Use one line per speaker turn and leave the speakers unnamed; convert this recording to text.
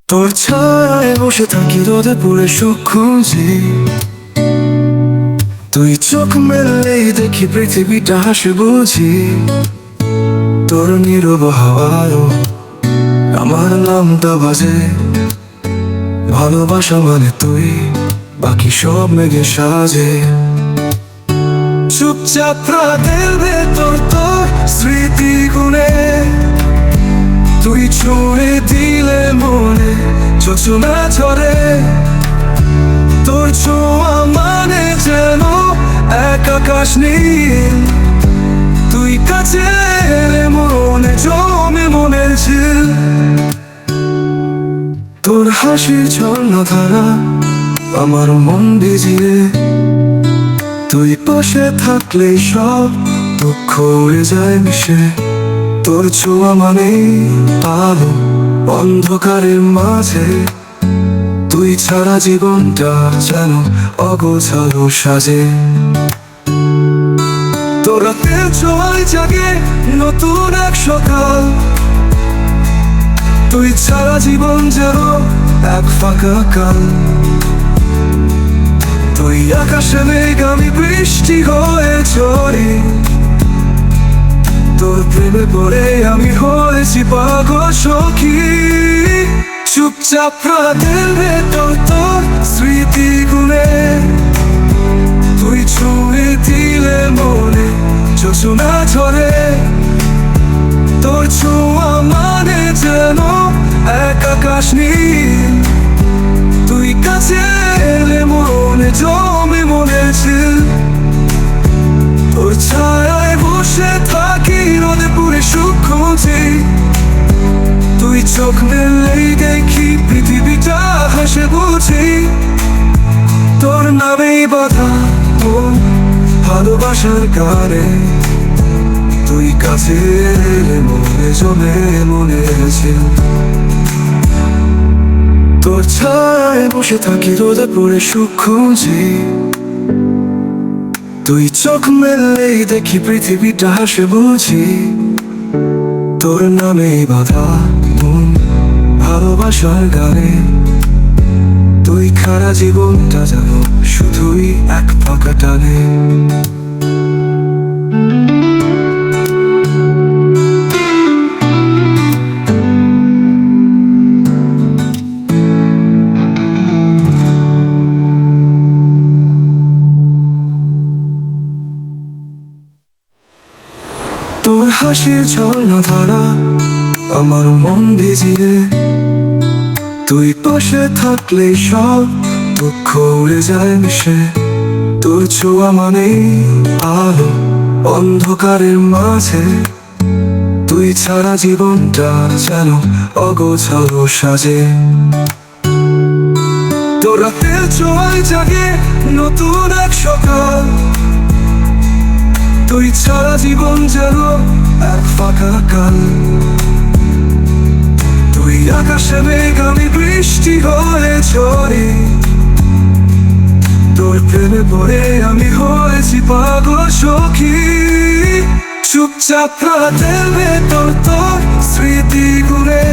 তোর ছায়ায় বসে থাকি, রোদে পুড়ে সুখ খুঁজি। তুই চোখ মেললেই দেখি পৃথিবীটা হাসে বুঝি। তোর নীরব হাওয়ায় আমার নামটা বাজে। ভালোবাসা মানে তুই, বাকি সব মেঘে সাজে। চুপচাপ রাতের ভেতর তোর স্মৃতি গুনে তুই ছুঁয়ে দিলে মনে যোজনা ঝরে। তোর ছোঁয়া মানে যেন এক আকাশ নীল। তুই কাছে এলে মনে জমে মনের ঝিল। তোর হাসির ঝর্ণা ধারা আমার মন ভিজিয়ে। তুই পাশে থাকলেই সব দুঃখ উড়ে যায় মিশে। তোর ছোঁয়া মানে আলো অন্ধকারের মাঝে। তুই ছাড়া জীবনটা যেন অগোছালো সাজে। তোর রাতের ছোঁয়ায় জাগে নতুন এক সকাল। তুই ছাড়া জীবন যেন এক ফাঁকা কাল। তুই আকাশে মেঘ, আমি বৃষ্টি হয়ে ঝরি। তোর প্রেমে পড়ে আমি হয়েছি পাগল সখী। চুপচাপ রাতের ভেতর তোর স্মৃতি গুনে তুই ছুঁয়ে দিলে মনে যোজনা ঝরে। তোর ছোঁয়া মানে যেন এক আকাশ নীল। তুই কাছে এলে মনে জমে মনে ঝিল। তোর ছায়ায় বসে থাকি, রোদে পুড়ে সুখ খুঁজি। তুই চোখ মেললেই দেখি পৃথিবীটা হাসে বুঝি। তোর নামেই বাধা মন ভালোবাসার গানে। তুই কাছে এলে মনে জমে মনে ঝিল। তোর ছায়ায় বসে থাকি, রোদে পুড়ে সুখ খুঁজি। তুই চোখ মেললেই দেখি পৃথিবীটা হাসে বুঝি। তোর নামেই বাধা মন ভালোবাসার গানে। তুই খারা জীবনটা যেন শুধুই এক ফাঁকা টানে। তোর হাসির ঝর্ণা ধারা আমার মন ভিজিয়ে। তুই পাশে থাকলেই সব দুঃখ উড়ে যায় মিশে। তোর ছোঁয়া মানে আলো অন্ধকারের মাঝে। তুই ছাড়া জীবনটা যেন অগোছালো সাজে। তোর রাতের ছোঁয়ায় জাগে নতুন এক সকাল। তুই ছাড়া জীবন যেন এক ফাঁকা কাল। তুই আকাশে মেঘ, আমি বৃষ্টি হয়ে ঝরি। তোর প্রেমে পড়ে আমি হয়েছি পাগল সখী। চুপচাপ রাতের ভেতর তোর স্মৃতি গুনে